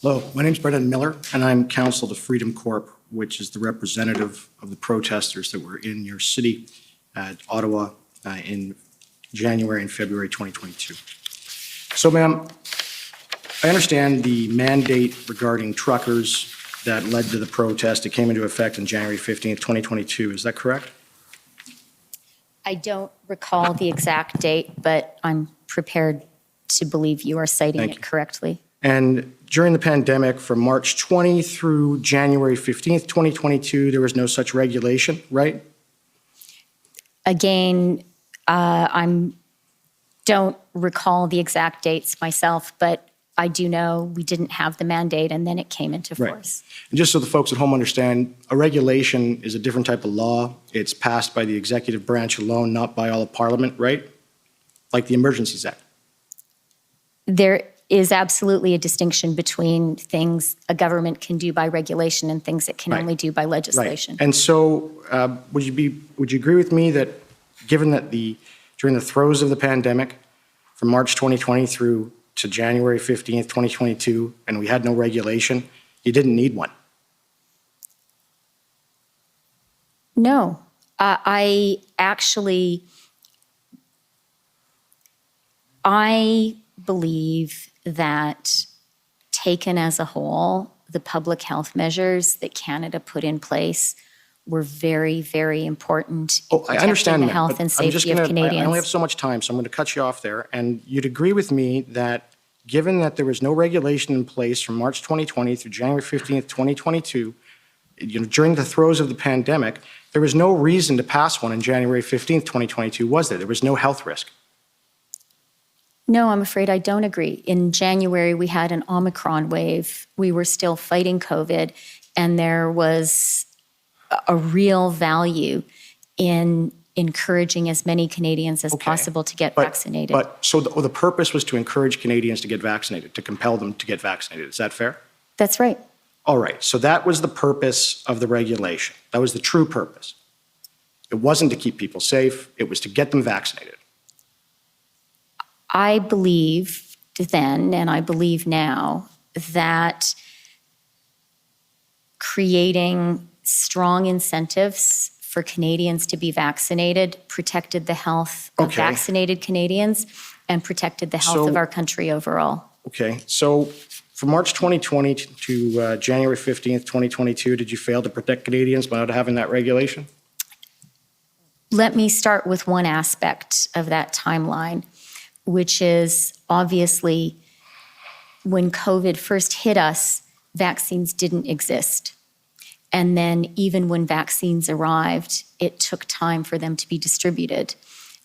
Hello, my name is Brendan Miller, and I'm counsel to Freedom Corp, which is the representative of the protesters that were in your city at Ottawa in January and February 2022. So, ma'am, I understand the mandate regarding truckers that led to the protest. It came into effect on January 15th, 2022. Is that correct? I don't recall the exact date, but I'm prepared to believe you are citing it correctly. And during the pandemic, from March 20 through January 15th, 2022, there was no such regulation, right? Again, I don't recall the exact dates myself, but I do know we didn't have the mandate and then it came into force. Right. And just so the folks at home understand, a regulation is a different type of law. It's passed by the executive branch alone, not by all of Parliament, right? Like the Emergencies Act. There is absolutely a distinction between things a government can do by regulation and things it can only do by legislation. Right. And so would you agree with me that given that during the throes of the pandemic, from March 2020 through to January 15th, 2022, and we had no regulation, you didn't need one? No, I believe that taken as a whole, the public health measures that Canada put in place were very, very important in protecting the health and safety of Canadians. I only have so much time, so I'm going to cut you off there. And you'd agree with me that given that there was no regulation in place from March 2020 through January 15th, 2022, during the throes of the pandemic, there was no reason to pass one on January 15th, 2022, was there? There was no health risk. No, I'm afraid I don't agree. In January, we had an Omicron wave. We were still fighting COVID, and there was a real value in encouraging as many Canadians as possible to get vaccinated. So the purpose was to encourage Canadians to get vaccinated, to compel them to get vaccinated. Is that fair? That's right. All right. So that was the purpose of the regulation. That was the true purpose. It wasn't to keep people safe. It was to get them vaccinated. I believed then, and I believe now, that creating strong incentives for Canadians to be vaccinated protected the health of vaccinated Canadians and protected the health of our country overall. Okay. So from March 2020 to January 15th, 2022, did you fail to protect Canadians by not having that regulation? Let me start with one aspect of that timeline, which is obviously when COVID first hit us, vaccines didn't exist. And then even when vaccines arrived, it took time for them to be distributed.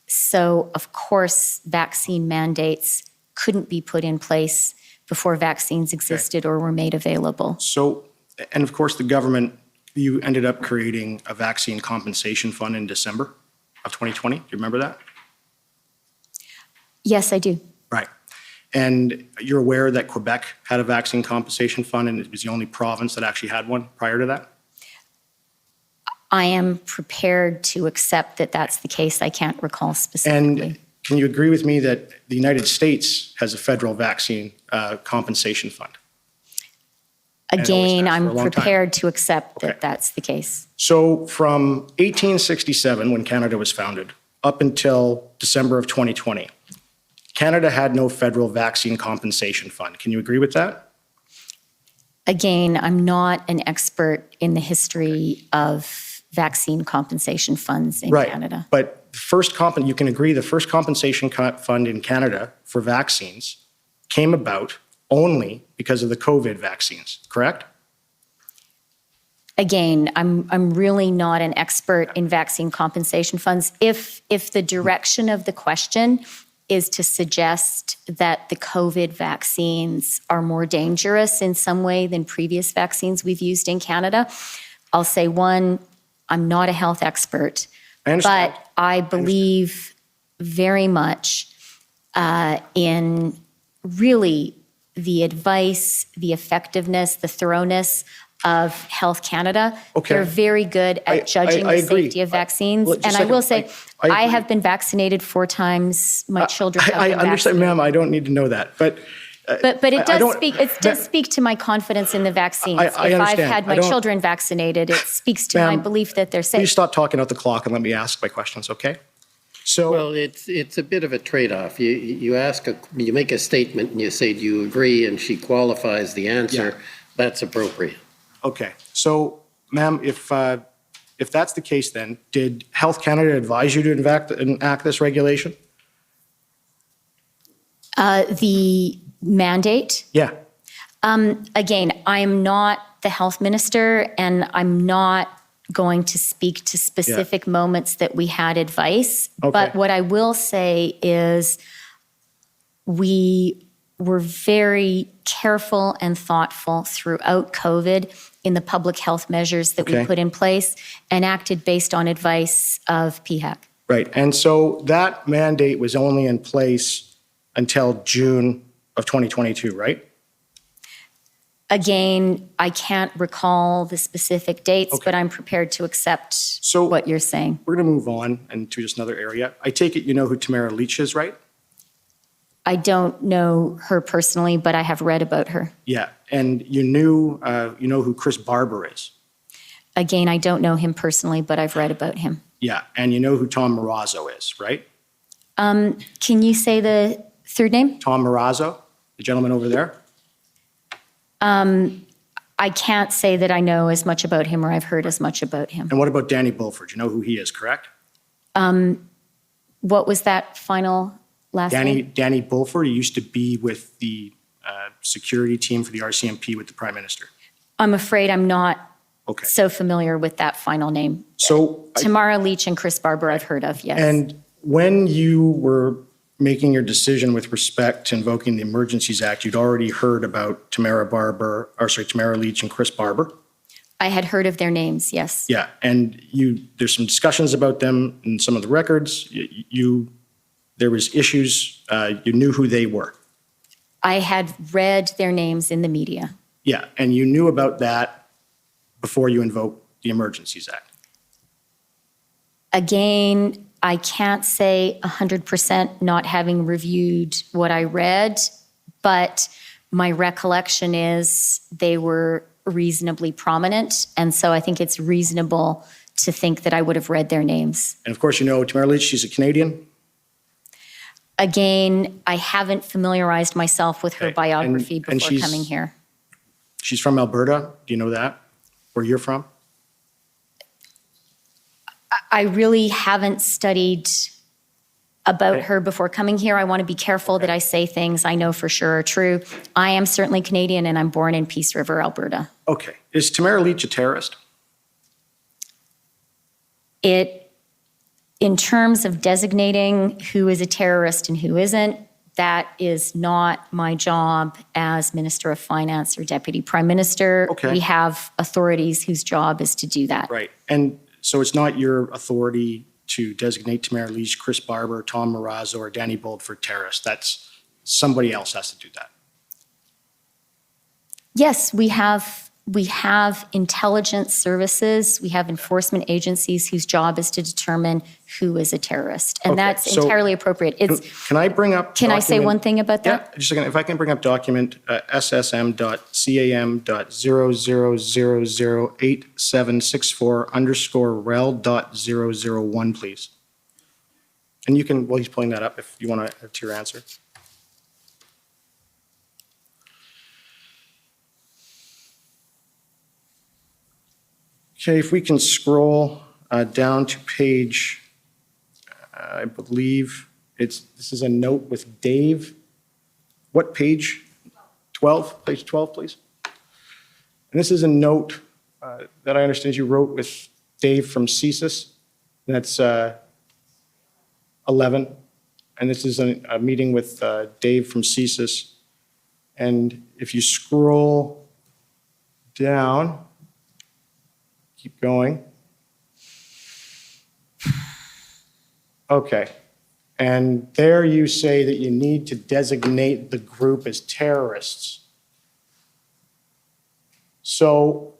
So of course, vaccine mandates couldn't be put in place before vaccines existed or were made available. So, and of course the government, you ended up creating a vaccine compensation fund in December of 2020. Do you remember that? Yes, I do. Right. And you're aware that Quebec had a vaccine compensation fund and it was the only province that actually had one prior to that? I am prepared to accept that that's the case. I can't recall specifically. And can you agree with me that the United States has a federal vaccine compensation fund? Again, I'm prepared to accept that that's the case. So from 1867, when Canada was founded, up until December of 2020, Canada had no federal vaccine compensation fund. Can you agree with that? Again, I'm not an expert in the history of vaccine compensation funds in Canada. But you can agree the first compensation fund in Canada for vaccines came about only because of the COVID vaccines, correct? Again, I'm really not an expert in vaccine compensation funds. If the direction of the question is to suggest that the COVID vaccines are more dangerous in some way than previous vaccines we've used in Canada, I'll say, one, I'm not a health expert, but I believe very much in really the advice, the effectiveness, the thoroughness of Health Canada. They're very good at judging the safety of vaccines. And I will say, I have been vaccinated 4 times. My children have been vaccinated. I understand, ma'am. I don't need to know that. But But it I don't- does speak to my confidence in the vaccines. I If I've understand. had I my don't- children vaccinated, it speaks to my Ma'am, belief that they're Please safe. stop talking out the clock and let me ask my questions, okay? So, Well, it's a bit of a trade-off. You make a statement and you say, do you agree? And she qualifies the answer. That's appropriate. okay, so ma'am, if that's the case then, did Health Canada advise you to enact this regulation? The mandate, Yeah, again, I'm not the health minister, and I'm not going to speak to specific moments that we had advice. But Okay. what I will say is we were very careful and thoughtful throughout COVID in the public health measures that we Okay. put in place and acted based on advice of PHAC. right. And so that mandate was only in place until June of 2022, right? Again, I can't recall the specific dates, Okay. but I'm prepared to accept So- what you're saying. We're going to move on into just another area. I take it you know who Tamara Leach is, right? I don't know her personally, but I have read about her. Yeah, and you know who Chris Barber is? Again, I don't know him personally, but I've read about him. Yeah, and you know who Tom Marazzo is, right? Can you say the third name? Tom Marazzo, the gentleman over there? I can't say that I know as much about him or I've heard as much about him. And what about Danny Bulford? You know who he is, correct? What was that final last name? Danny Bulford, he used to be with the security team for the RCMP with the Prime Minister. I'm afraid I'm not Okay, so familiar with that final name. so, Tamara Leach and Chris Barber I've heard of, yes. and when you were making your decision with respect to invoking the Emergencies Act, you'd already heard about Tamara Leach and Chris Barber? I had heard of their names, yes. Yeah, and there's some discussions about them in some of the records. There was issues, you knew who they were. I had read their names in the media. Yeah, and you knew about that before you invoked the Emergencies Act. Again, I can't say 100% not having reviewed what I read, but my recollection is they were reasonably prominent, and so I think it's reasonable to think that I would have read their names. And of course, you know Tamara Leach, she's a Canadian. Again, I haven't familiarized myself with her Okay, biography and before she's- coming here. She's from Alberta. Do you know that? Where you're from? I really haven't studied about her before coming here. I want to be careful that I say things I know for sure are true. I am certainly Canadian, and I'm born in Peace River, Alberta. Okay. Is Tamara Leach a terrorist? In terms of designating who is a terrorist and who isn't, that is not my job as Minister of Finance or Deputy Prime Minister. Okay. We have authorities whose job is to do that. Right. And so it's not your authority to designate Tamara Leach, Chris Barber, Tom Marazzo, or Danny Bulford terrorists. That's somebody else has to do that. Yes, we have intelligence services, we have enforcement agencies whose job is to determine who is a terrorist, and Okay, that's so entirely appropriate. Can I bring up? Can I say document- one thing about Yeah, that? just a second. If I can bring up document SSM.00008764_rel.001, please. And you can, while he's pulling that up, if you want to add to your answer. Okay, if we can scroll down to page, I believe this is a note with Dave. What page? 12, page 12, please. And this is a note that I understand you wrote with Dave from CSIS. That's 11. And this is a meeting with Dave from CSIS. And if you scroll down, keep going. Okay. And there you say that you need to designate the group as terrorists. So,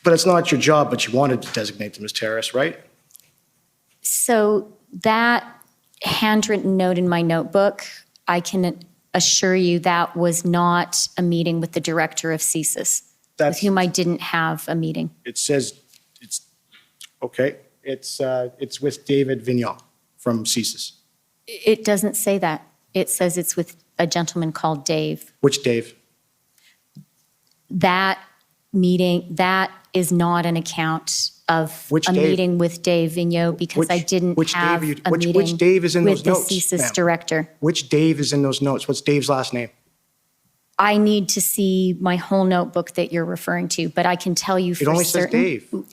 but it's not your job, but you wanted to designate them as terrorists, right? So that, handwritten note in my notebook. I can assure you that was not a meeting with the director of CSIS, with whom I didn't have a meeting. It says, okay, it's with David Vigneault from CSIS. It doesn't say that. It says it's with a gentleman called Dave. Which Dave? That meeting, that is not an account of Which a Dave? meeting with Dave Vigneault because I didn't have a meeting which Dave is in with those the notes, CSIS ma'am? director. Which Dave is in those notes? What's Dave's last name? I need to see my whole notebook that you're referring to, but I can tell you for It only certain. says Dave.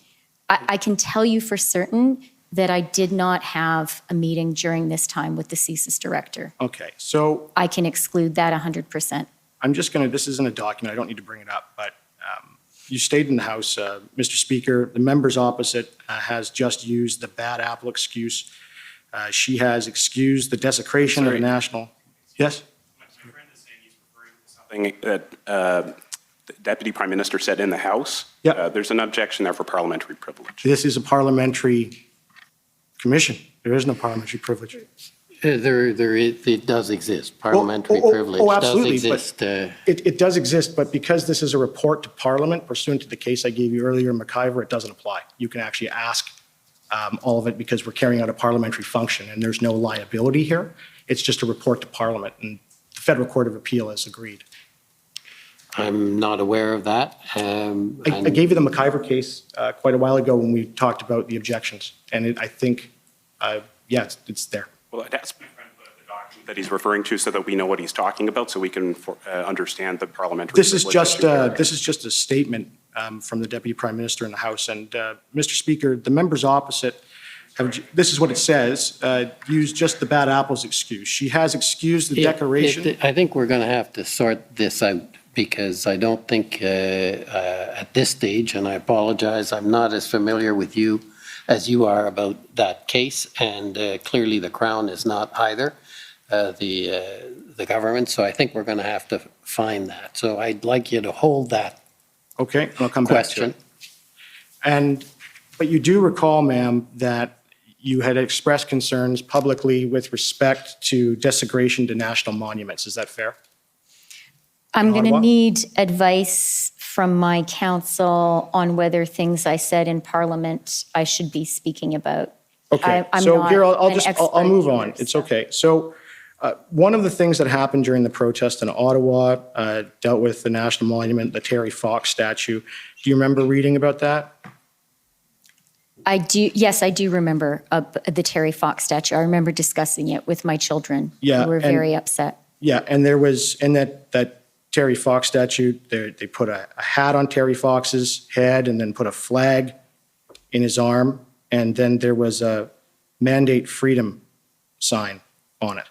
I can tell you for certain that I did not have a meeting during this time with the CSIS director. Okay, so I can exclude that 100%. I'm just going to, this isn't a document, I don't need to bring it up, but you stayed in the House, Mr. Speaker. The members opposite has just used the bad apple excuse. She has excused the desecration of the national. Yes? My friend is saying he's referring to something that the Deputy Prime Minister said in the House. Yeah. There's an objection there for parliamentary privilege. This is a parliamentary commission. There is no parliamentary privilege. It does exist. Parliamentary privilege does absolutely, but exist. It does exist, but because this is a report to Parliament pursuant to the case I gave you earlier in McIver, it doesn't apply. You can actually ask all of it because we're carrying out a parliamentary function and there's no liability here. It's just a report to Parliament, and the Federal Court of Appeal has agreed. I'm not aware of that. I gave you the McIver case quite a while ago when we talked about the objections, and I think, yeah, it's there. Well, I'd ask my friend the document that he's referring to so that we know what he's talking about, so we can understand the parliamentary This is privilege issue. this is just a statement from the Deputy Prime Minister in the House. And Mr. Speaker, the members opposite have, this is what it says, use just the bad apples excuse. She has excused the declaration. I think we're going to have to sort this out because I don't think at this stage, and I apologize, I'm not as familiar with you as you are about that case, and clearly the Crown is not either, the government, so I think we're going to have to find that. So I'd like you to hold that Okay, and I'll come back to question. it. But you do recall, ma'am, that you had expressed concerns publicly with respect to desecration to national monuments. Is that fair? I'm going to Ottawa? need advice from my counsel on whether things I said in Parliament I should be speaking about. Okay, I'm so not here, I'll an I'll move expert on. either, It's so. okay. So one of the things that happened during the protest in Ottawa dealt with the national monument, the Terry Fox statue. Do you remember reading about that? I do, yes, I do remember the Terry Fox statue. I remember discussing it with my children. Yeah, Who were and- very upset. Yeah, and there was, in that Terry Fox statue, they put a hat on Terry Fox's head and then put a flag in his arm, and then there was a mandate freedom sign on it.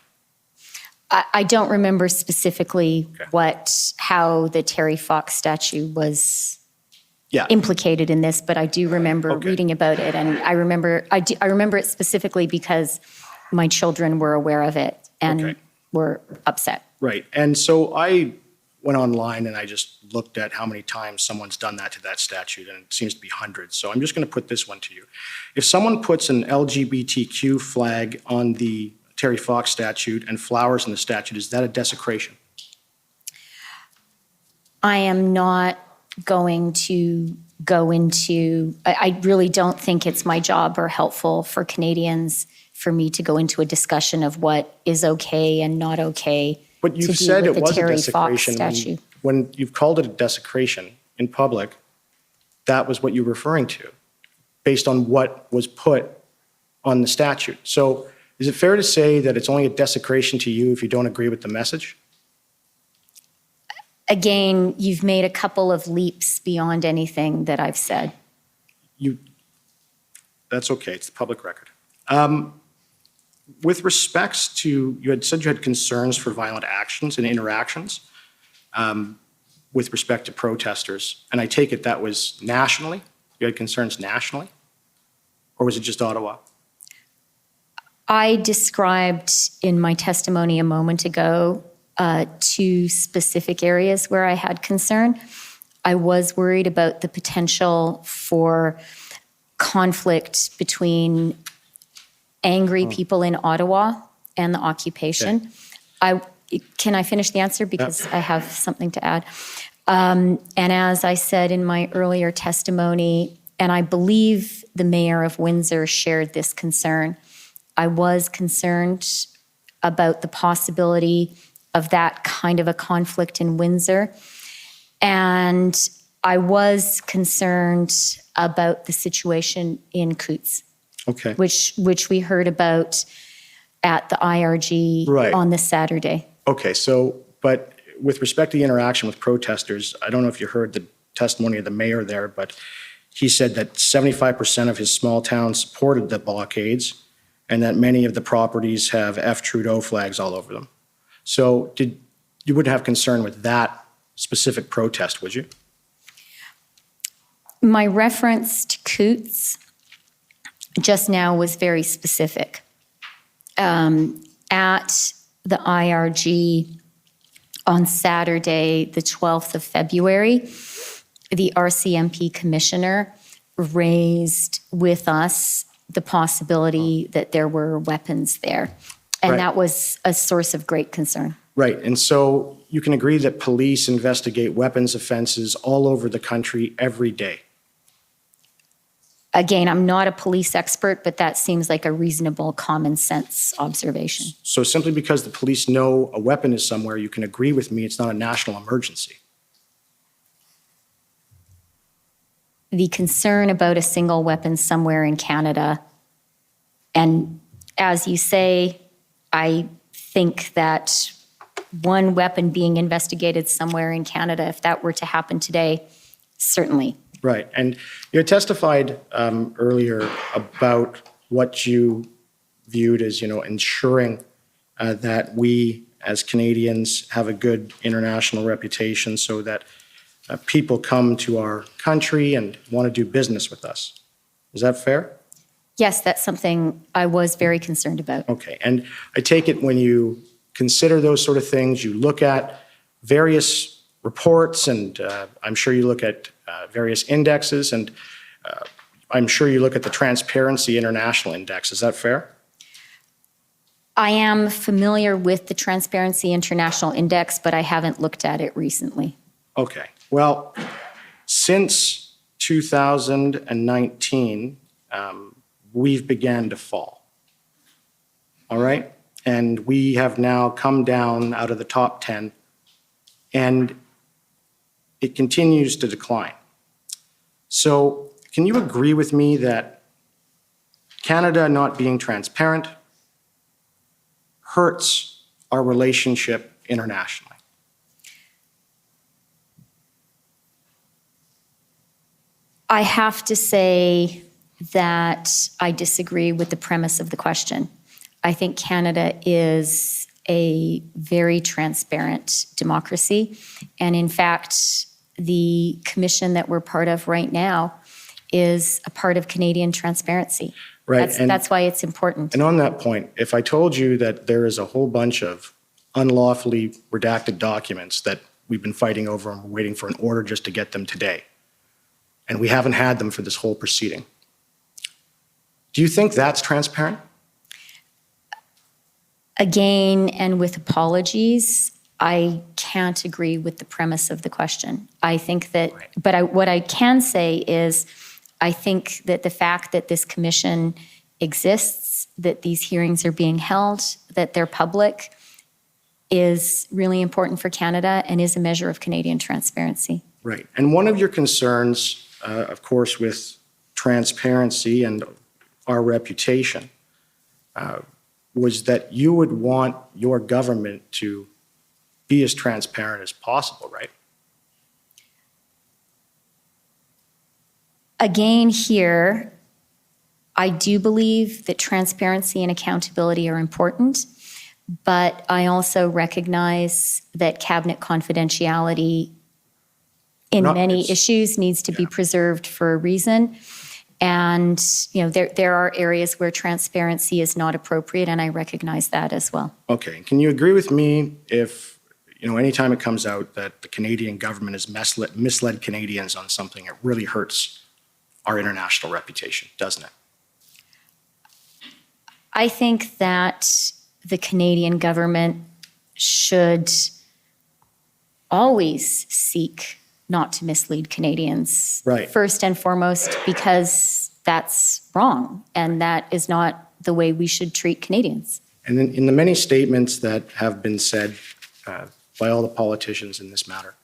I don't remember specifically Okay. how the Terry Fox statue was Yeah, implicated in this, but I do remember Okay. reading about it, and I remember it specifically because my children were aware of it and Okay. were upset. right. And so I went online and I just looked at how many times someone's done that to that statute, and it seems to be hundreds. So I'm just going to put this one to you. If someone puts an LGBTQ flag on the Terry Fox statute and flowers in the statute, is that a desecration? I am not going to go into, I really don't think it's my job or helpful for Canadians for me to go into a discussion of what is okay and not okay But to you've do said with it the was a Terry Fox desecration. statue. When you've called it a desecration in public, that was what you were referring to, based on what was put on the statute. So is it fair to say that it's only a desecration to you if you don't agree with the message? Again, you've made a couple of leaps beyond anything that I've said. That's okay, it's the public record. With respects to, you had said you had concerns for violent actions and interactions with respect to protesters, and I take it that was nationally? You had concerns nationally? Or was it just Ottawa? I described in my testimony a moment ago 2 specific areas where I had concern. I was worried about the potential for conflict between angry people in Ottawa and the occupation. Can I finish the answer? Because I have something to add. And as I said in my earlier testimony, and I believe the mayor of Windsor shared this concern, I was concerned about the possibility of that kind of a conflict in Windsor. And I was concerned about the situation in Coutts, Okay. which we heard about at the IRG Right. on this Saturday. Okay, so, but with respect to the interaction with protesters, I don't know if you heard the testimony of the mayor there, but he said that 75% of his small town supported the blockades and that many of the properties have F. Trudeau flags all over them. So you wouldn't have concern with that specific protest, would you? My reference to Coutts just now was very specific. At the IRG on Saturday, the 12th of February, the RCMP commissioner raised with us the possibility that there were weapons there. And Right. that was a source of great concern. Right, and so you can agree that police investigate weapons offenses all over the country every day. Again, I'm not a police expert, but that seems like a reasonable common sense observation. So simply because the police know a weapon is somewhere, you can agree with me it's not a national emergency. The concern about a single weapon somewhere in Canada, and as you say, I think that one weapon being investigated somewhere in Canada, if that were to happen today, certainly. Right, and you had testified earlier about what you viewed as, ensuring that we as Canadians have a good international reputation so that people come to our country and want to do business with us. Is that fair? Yes, that's something I was very concerned about. Okay, and I take it when you consider those sort of things, you look at various reports, and I'm sure you look at various indexes, and I'm sure you look at the Transparency International Index. Is that fair? I am familiar with the Transparency International Index, but I haven't looked at it recently. Okay, well, since 2019, we've began to fall. All right? And we have now come down out of the top 10, and it continues to decline. So can you agree with me that Canada not being transparent hurts our relationship internationally? I have to say that I disagree with the premise of the question. I think Canada is a very transparent democracy. And in fact, the commission that we're part of right now is a part of Canadian transparency. Right. That's why it's important. And on that point, if I told you that there is a whole bunch of unlawfully redacted documents that we've been fighting over and we're waiting for an order just to get them today, and we haven't had them for this whole proceeding, do you think that's transparent? Again, and with apologies, I can't agree with the premise of the question. I think that, Right. but what I can say is, I think that the fact that this commission exists, that these hearings are being held, that they're public, is really important for Canada and is a measure of Canadian transparency. Right. And one of your concerns, of course, with transparency and our reputation, was that you would want your government to be as transparent as possible, right? Again, here, I do believe that transparency and accountability are important, but I also recognize that cabinet confidentiality in many issues needs to be preserved for a reason. And, there are areas where transparency is not appropriate, and I recognize that as well. Okay. Can you agree with me if, anytime it comes out that the Canadian government has misled Canadians on something, it really hurts our international reputation, doesn't it? I think that the Canadian government should always seek not to mislead Canadians. Right. First and foremost, because that's wrong, and that is not the way we should treat Canadians. And in the many statements that have been said by all the politicians in this matter,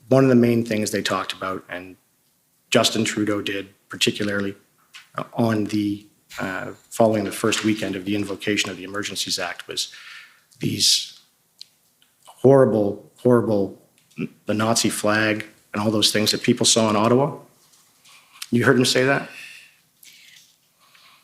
one of the main things they talked about, and Justin Trudeau did particularly on the following the first weekend of the invocation of the Emergencies Act, was these horrible, the Nazi flag and all those things that people saw in Ottawa. You heard him say that?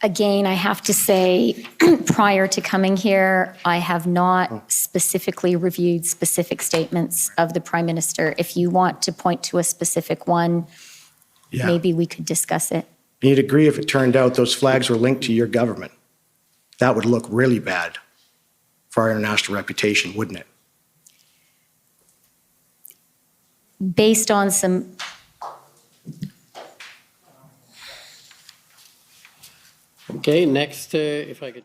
Again, I have to say, prior to coming here, I have not specifically reviewed specific statements of the Prime Minister. If you want to point to a specific one, Yeah. maybe we could discuss it. You'd agree if it turned out those flags were linked to your government. That would look really bad for our international reputation, wouldn't it? Based on some Okay, next, if I could.